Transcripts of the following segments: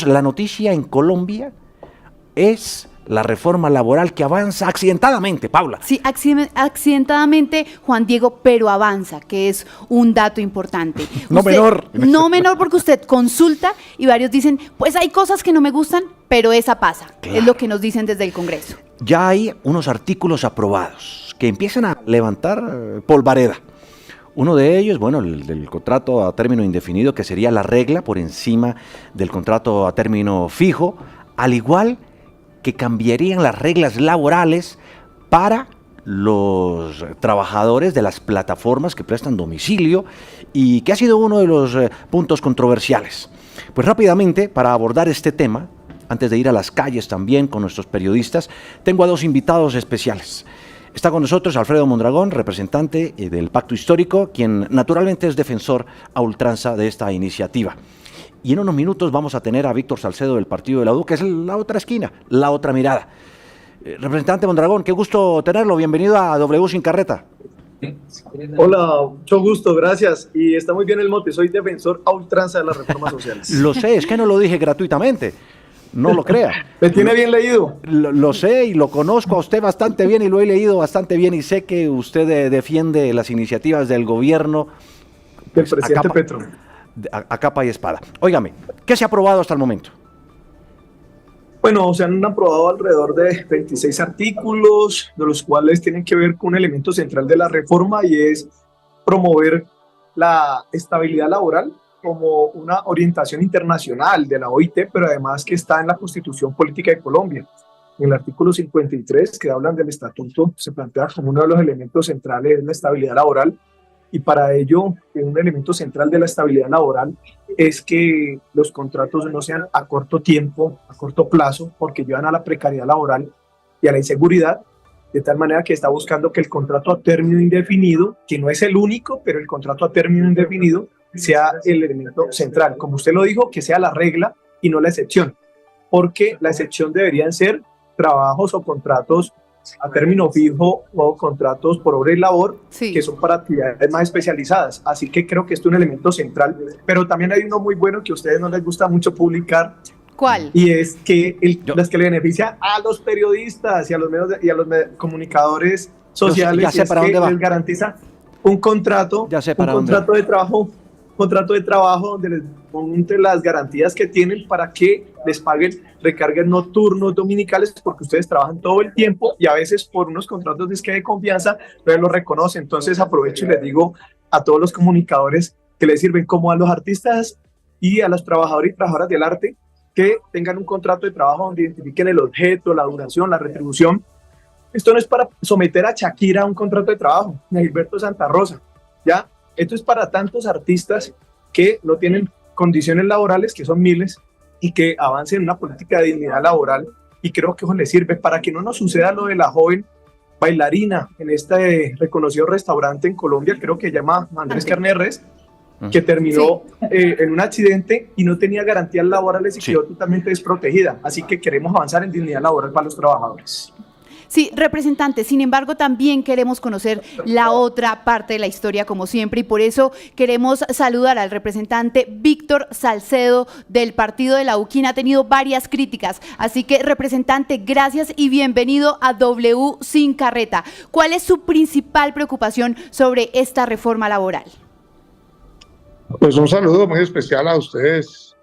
La noticia en Colombia es la reforma laboral que avanza accidentadamente, Paula. Sí, accidentadamente, Juan Diego, pero avanza, que es un dato importante. No menor. No menor, porque usted consulta y varios dicen, pues hay cosas que no me gustan, pero esa pasa. Claro. Es lo que nos dicen desde el Congreso. Ya hay unos artículos aprobados que empiezan a levantar polvareda. Uno de ellos, bueno, el del contrato a término indefinido, que sería la regla por encima del contrato a término fijo, al igual que cambiarían las reglas laborales para los trabajadores de las plataformas que prestan domicilio y que ha sido uno de los puntos controversiales. Pues rápidamente, para abordar este tema, antes de ir a las calles también con nuestros periodistas, tengo a dos invitados especiales. Está con nosotros Alfredo Mondragón, representante del Pacto Histórico, quien naturalmente es defensor a ultranza de esta iniciativa. Y en unos minutos vamos a tener a Víctor Salcedo del Partido de la U, que es la otra esquina, la otra mirada. Representante Mondragón, qué gusto tenerlo. Bienvenido a W Sin Carreta. Hola, mucho gusto, gracias. Y está muy bien el mote, soy defensor a ultranza de las reformas sociales. Lo sé, es que no lo dije gratuitamente. No lo crea. ¿Me tiene bien leído? Lo sé y lo conozco a usted bastante bien y lo he leído bastante bien y sé que usted defiende las iniciativas del gobierno. Del presidente Petro. A capa y espada. Óigame, ¿qué se ha aprobado hasta el momento? Bueno, se han aprobado alrededor de 26 artículos, de los cuales tienen que ver con un elemento central de la reforma y es promover la estabilidad laboral como una orientación internacional de la OIT, pero además que está en la Constitución Política de Colombia. En el artículo 53, que hablan del estatuto, se plantea como uno de los elementos centrales la estabilidad laboral. Y para ello, un elemento central de la estabilidad laboral es que los contratos no sean a corto tiempo, a corto plazo, porque llevan a la precariedad laboral y a la inseguridad, de tal manera que está buscando que el contrato a término indefinido, que no es el único, pero el contrato a término indefinido, sea el elemento central. Como usted lo dijo, que sea la regla y no la excepción, porque la excepción deberían ser trabajos o contratos a término fijo o contratos por obra y labor, sí, que son para actividades más especializadas. Así que creo que esto es un elemento central, pero también hay uno muy bueno que a ustedes no les gusta mucho publicar. ¿Cuál? Y es que las que le beneficia a los periodistas y a los medios y a los comunicadores sociales, ya sé para dónde va. Les garantiza un contrato, contrato de trabajo donde les pongan las garantías que tienen para que les paguen recargas nocturnos, dominicales, porque ustedes trabajan todo el tiempo y a veces por unos contratos de confianza no lo reconocen. Entonces aprovecho y les digo a todos los comunicadores que les sirven como a los artistas y a los trabajadores y trabajadoras del arte que tengan un contrato de trabajo donde identifiquen el objeto, la duración, la retribución. Esto no es para someter a Shakira a un contrato de trabajo, ni a Gilberto Santa Rosa, ¿ya? Esto es para tantos artistas que no tienen condiciones laborales, que son miles, y que avancen en una política de dignidad laboral, y creo que eso les sirve para que no nos suceda lo de la joven bailarina en este reconocido restaurante en Colombia, creo que se llama Andrés Carnerres, que terminó en un accidente y no tenía garantías laborales y quedó totalmente desprotegida. Así que queremos avanzar en dignidad laboral para los trabajadores. Sí, representante, sin embargo también queremos conocer la otra parte de la historia como siempre y por eso queremos saludar al representante Víctor Salcedo del Partido de la U, quien ha tenido varias críticas. Así que, representante, gracias y bienvenido a W Sin Carreta. ¿Cuál es su principal preocupación sobre esta reforma laboral? Pues un saludo muy especial a ustedes,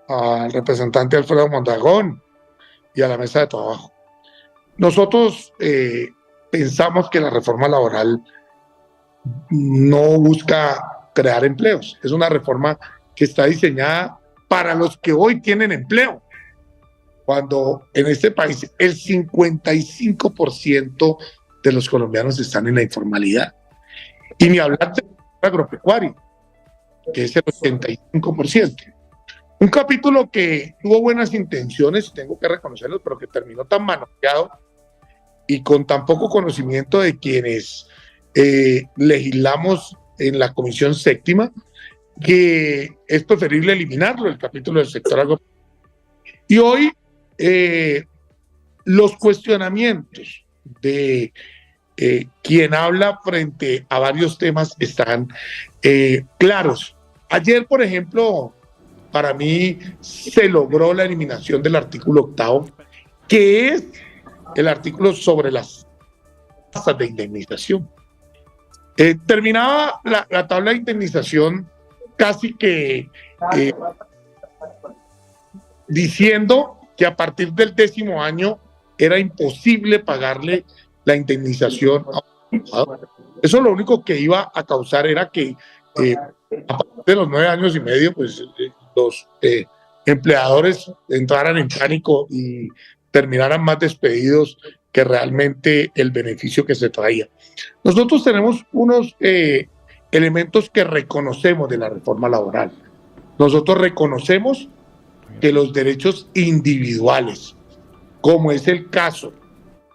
al representante Alfredo Mondragón y a la mesa de trabajo. Nosotros pensamos que la reforma laboral no busca crear empleos. Es una reforma que está diseñada para los que hoy tienen empleo. Cuando en este país el 55% de los colombianos están en la informalidad. Y ni hablar del agropecuario, que es el 85%. Un capítulo que tuvo buenas intenciones, tengo que reconocerlo, pero que terminó tan manoseado y con tan poco conocimiento de quienes legislamos en la Comisión Séptima, que es preferible eliminarlo, el capítulo del sector agropecuario. Y hoy los cuestionamientos de quien habla frente a varios temas están claros. Ayer, por ejemplo, para mí se logró la eliminación del artículo 8º, que es el artículo sobre las tasas de indemnización. Terminaba la tabla de indemnización casi que diciendo que a partir del 10º año era imposible pagarle la indemnización a un trabajador. Eso lo único que iba a causar era que a partir de los 9 años y medio, pues los empleadores entraran en pánico y terminaran más despedidos que realmente el beneficio que se traía. Nosotros tenemos unos elementos que reconocemos de la reforma laboral. Nosotros reconocemos que los derechos individuales, como es el caso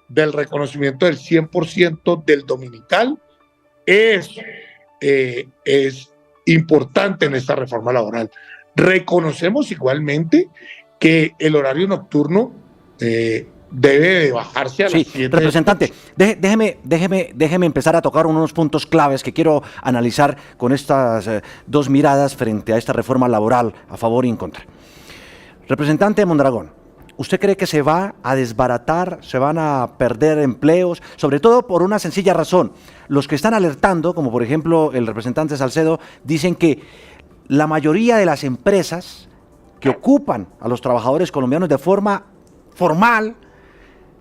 del reconocimiento del 100% del dominical, es importante en esta reforma laboral. Reconocemos igualmente que el horario nocturno debe de bajarse a las 7. Representante, déjeme empezar a tocar unos puntos claves que quiero analizar con estas dos miradas frente a esta reforma laboral a favor y en contra. Representante Mondragón, ¿usted cree que se va a desbaratar, se van a perder empleos? Sobre todo por una sencilla razón. Los que están alertando, como por ejemplo el representante Salcedo, dicen que la mayoría de las empresas que ocupan a los trabajadores colombianos de forma formal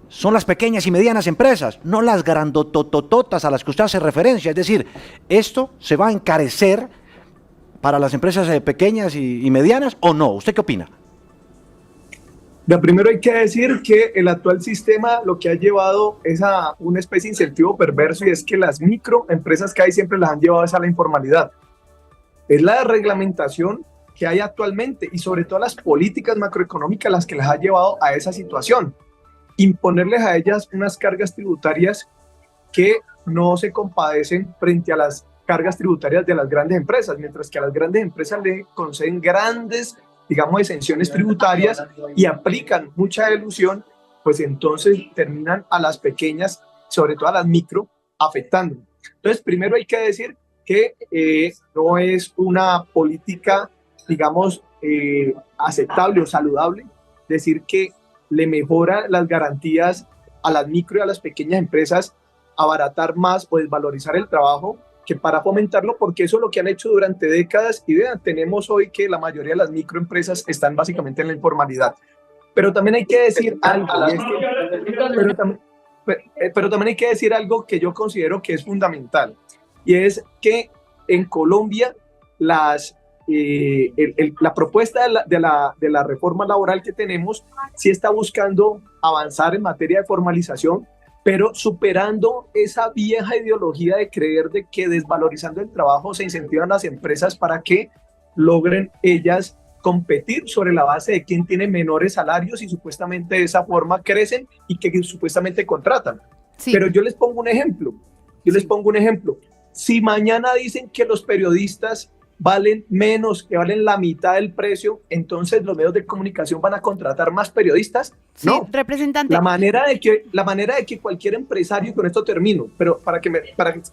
son las pequeñas y medianas empresas, no las grandototototas a las que usted hace referencia. Es decir, esto se va a encarecer para las empresas pequeñas y medianas, ¿o no? ¿Usted qué opina? Primero hay que decir que el actual sistema lo que ha llevado es a una especie de incentivo perverso, y es que las microempresas que hay siempre las han llevado a la informalidad. Es la reglamentación que hay actualmente y sobre todo las políticas macroeconómicas las que las ha llevado a esa situación. Imponerles a ellas unas cargas tributarias que no se compadecen frente a las cargas tributarias de las grandes empresas, mientras que a las grandes empresas le conceden grandes, digamos, exenciones tributarias y aplican mucha ilusión, pues entonces terminan a las pequeñas, sobre todo a las micro, afectando. Entonces, primero hay que decir que no es una política, digamos, aceptable o saludable, decir que le mejora las garantías a las micro y a las pequeñas empresas, abaratar más o desvalorizar el trabajo, que para fomentarlo, porque eso es lo que han hecho durante décadas, y vean, tenemos hoy que la mayoría de las microempresas están básicamente en la informalidad. Pero también hay que decir algo, pero también hay que decir algo que yo considero que es fundamental, y es que en Colombia la propuesta de la reforma laboral que tenemos sí está buscando avanzar en materia de formalización, pero superando esa vieja ideología de creer de que desvalorizando el trabajo se incentivan las empresas para que logren ellas competir sobre la base de quién tiene menores salarios y supuestamente de esa forma crecen y que supuestamente contratan. Sí. Pero yo les pongo un ejemplo, Si mañana dicen que los periodistas valen menos, que valen la mitad del precio, entonces los medios de comunicación van a contratar más periodistas. Sí, no, representante. La manera de que cualquier empresario, y con esto termino, pero para que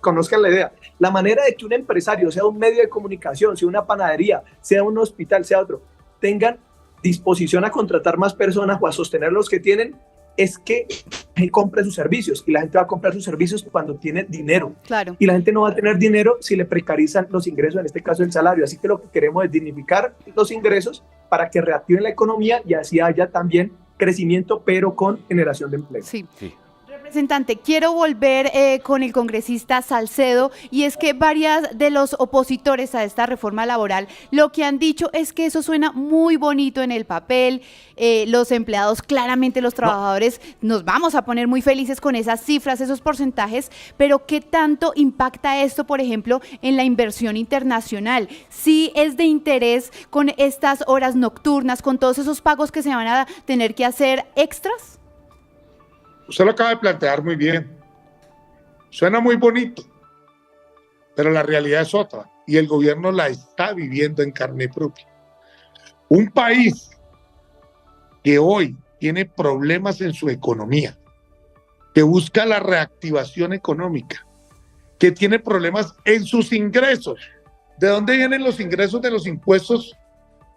conozcan la idea, la manera de que un empresario, sea un medio de comunicación, sea una panadería, sea un hospital, sea otro, tengan disposición a contratar más personas o a sostener los que tienen, es que él compre sus servicios, y la gente va a comprar sus servicios cuando tiene dinero. Claro. Y la gente no va a tener dinero si le precarizan los ingresos, en este caso el salario. Así que lo que queremos es dignificar los ingresos para que reactiven la economía y así haya también crecimiento, pero con generación de empleo. Sí. Representante, quiero volver con el congresista Salcedo, y es que varias de los opositores a esta reforma laboral lo que han dicho es que eso suena muy bonito en el papel, los empleados, claramente los trabajadores, nos vamos a poner muy felices con esas cifras, esos porcentajes, pero ¿qué tanto impacta esto, por ejemplo, en la inversión internacional? ¿Sí es de interés con estas horas nocturnas, con todos esos pagos que se van a tener que hacer extras? Usted lo acaba de plantear muy bien. Suena muy bonito, pero la realidad es otra, y el gobierno la está viviendo en carne propia. Un país que hoy tiene problemas en su economía, que busca la reactivación económica, que tiene problemas en sus ingresos. ¿De dónde vienen los ingresos de los impuestos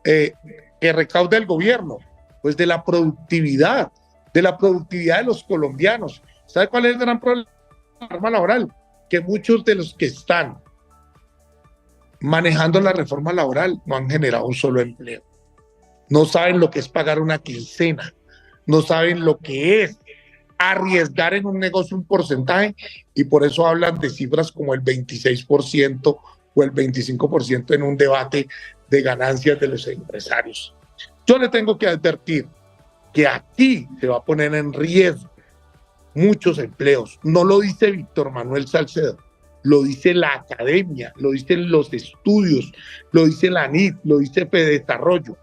que recauda el gobierno? Pues de la productividad de los colombianos. ¿Sabe cuál es el gran problema de la reforma laboral? Que muchos de los que están manejando la reforma laboral no han generado un solo empleo. No saben lo que es pagar una quincena, no saben lo que es arriesgar en un negocio un porcentaje, y por eso hablan de cifras como el 26% o el 25% en un debate de ganancias de los empresarios. Yo le tengo que advertir que aquí se va a poner en riesgo muchos empleos. No lo dice Víctor Manuel Salcedo, lo dice la academia, lo dicen los estudios, lo dice la ANIT, lo dice Fedesarrollo.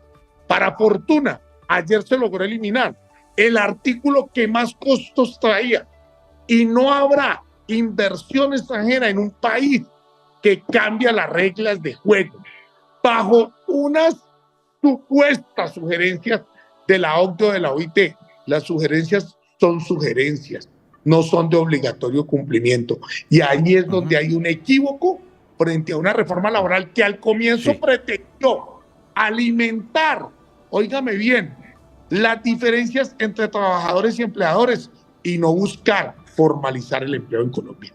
Para fortuna, ayer se logró eliminar el artículo que más costos traía, y no habrá inversión extranjera en un país que cambia las reglas de juego bajo unas supuestas sugerencias de la OCDE o de la OIT. Las sugerencias son sugerencias, no son de obligatorio cumplimiento. Y ahí es donde hay un equívoco frente a una reforma laboral que al comienzo pretendió alimentar, óigame bien, las diferencias entre trabajadores y empleadores y no buscar formalizar el empleo en Colombia.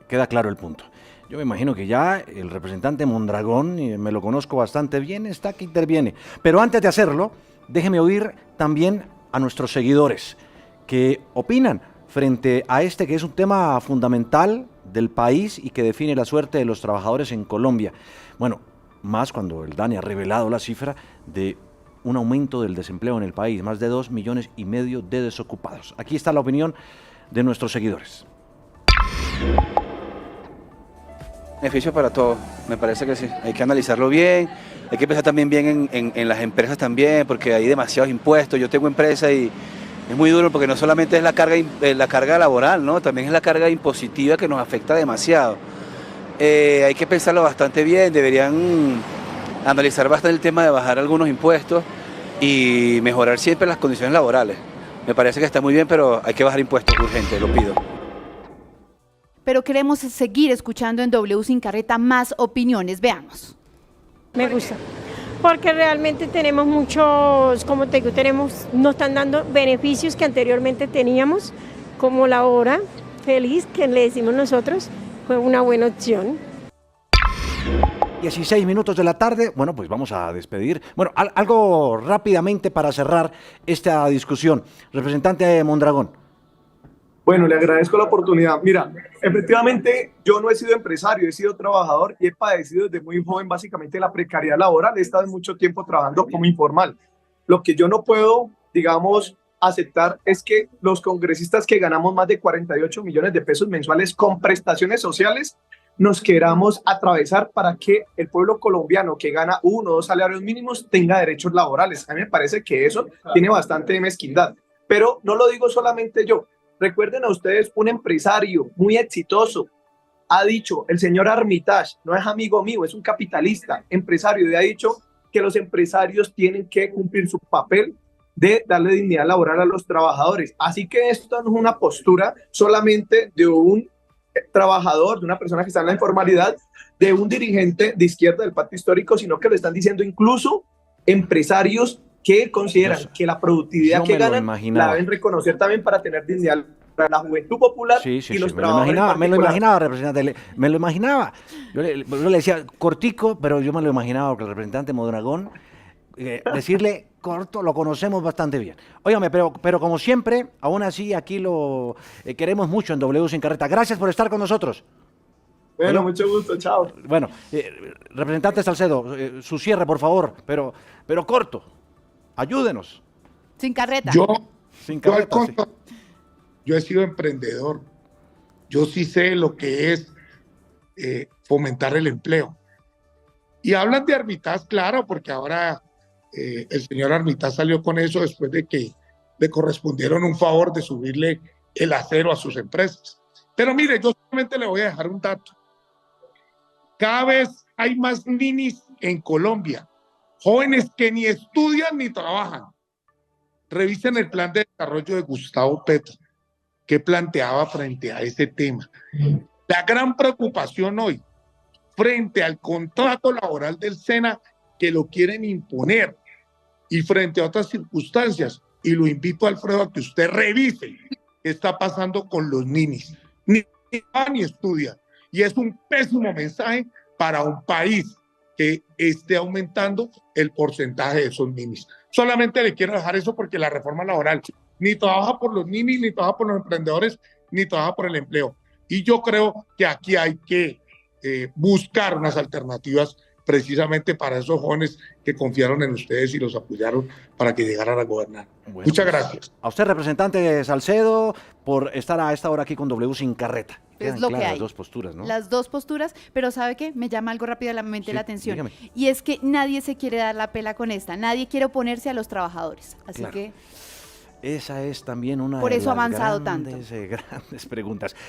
Queda claro el punto. Yo me imagino que ya el representante Mondragón, y me lo conozco bastante bien, está que interviene. Pero antes de hacerlo, déjeme oír también a nuestros seguidores que opinan frente a este que es un tema fundamental del país y que define la suerte de los trabajadores en Colombia. Bueno, más cuando el DANE ha revelado la cifra de un aumento del desempleo en el país, más de 2,5 millones de desocupados. Aquí está la opinión de nuestros seguidores. Beneficio para todos, me parece que sí, hay que analizarlo bien, hay que pensar también bien en las empresas también, porque hay demasiados impuestos. Yo tengo empresa y es muy duro porque no solamente es la carga laboral, ¿no? También es la carga impositiva que nos afecta demasiado. Hay que pensarlo bastante bien, deberían analizar bastante el tema de bajar algunos impuestos y mejorar siempre las condiciones laborales. Me parece que está muy bien, pero hay que bajar impuestos urgente, lo pido. Pero queremos seguir escuchando en W Sin Carreta más opiniones. Veamos. Me gusta, porque realmente tenemos muchos, como te digo, nos están dando beneficios que anteriormente teníamos, como la hora feliz, que le decimos nosotros, fue una buena opción. 16 minutos de la tarde, bueno, pues vamos a despedir. Bueno, algo rápidamente para cerrar esta discusión. Representante Mondragón. Bueno, le agradezco la oportunidad. Mira, efectivamente, yo no he sido empresario, he sido trabajador y he padecido desde muy joven básicamente la precariedad laboral. He estado mucho tiempo trabajando como informal. Lo que yo no puedo, digamos, aceptar es que los congresistas que ganamos más de 48 millones de pesos mensuales con prestaciones sociales nos queramos atravesar para que el pueblo colombiano que gana 1 o 2 salarios mínimos tenga derechos laborales. A mí me parece que eso tiene bastante mezquindad. Pero no lo digo solamente yo. Recuerden a ustedes, un empresario muy exitoso ha dicho, el señor Armitage, no es amigo mío, es un capitalista, empresario, y ha dicho que los empresarios tienen que cumplir su papel de darle dignidad laboral a los trabajadores. Así que esto no es una postura solamente de un trabajador, de una persona que está en la informalidad, de un dirigente de izquierda del pacto histórico, sino que lo están diciendo incluso empresarios que consideran que la productividad que ganan la deben reconocer también para tener dignidad para la juventud popular y los trabajadores. Me lo imaginaba, representante, me lo imaginaba. Yo le decía cortico, pero yo me lo imaginaba que el representante Mondragón, decirle corto, lo conocemos bastante bien. Óigame, pero como siempre, aún así aquí lo queremos mucho en W Sin Carreta. Gracias por estar con nosotros. Bueno, mucho gusto, chao. Bueno, representante Salcedo, su cierre, por favor, pero corto. Ayúdenos. Sin carreta. Yo he sido emprendedor. Yo sí sé lo que es fomentar el empleo. Y hablan de Armitage, claro, porque ahora el señor Armitage salió con eso después de que le correspondieron un favor de subirle el acero a sus empresas. Pero mire, yo solamente le voy a dejar un dato. Cada vez hay más ninis en Colombia, jóvenes que ni estudian ni trabajan. Revisen el plan de desarrollo de Gustavo Petro, que planteaba frente a ese tema. La gran preocupación hoy, frente al contrato laboral del SENA, que lo quieren imponer y frente a otras circunstancias. Y lo invito, Alfredo, a que usted revise qué está pasando con los ninis. Ni va ni estudia. Y es un pésimo mensaje para un país que esté aumentando el porcentaje de esos ninis. Solamente le quiero dejar eso porque la reforma laboral ni trabaja por los ninis, ni trabaja por los emprendedores, ni trabaja por el empleo. Y yo creo que aquí hay que buscar unas alternativas precisamente para esos jóvenes que confiaron en ustedes y los apoyaron para que llegaran a gobernar. Bueno, muchas pues, gracias. A usted, representante Salcedo, por estar a esta hora aquí con W Sin Carreta. Es lo que hay. Las dos posturas, ¿no? Las dos posturas, pero ¿sabe qué? Me llama algo rápidamente Sí, la atención. dígame. Y es que nadie se quiere dar la pela con esta, nadie quiere oponerse a los trabajadores. Así Claro. que Esa es también una Por de eso ha las avanzado grandes preguntas.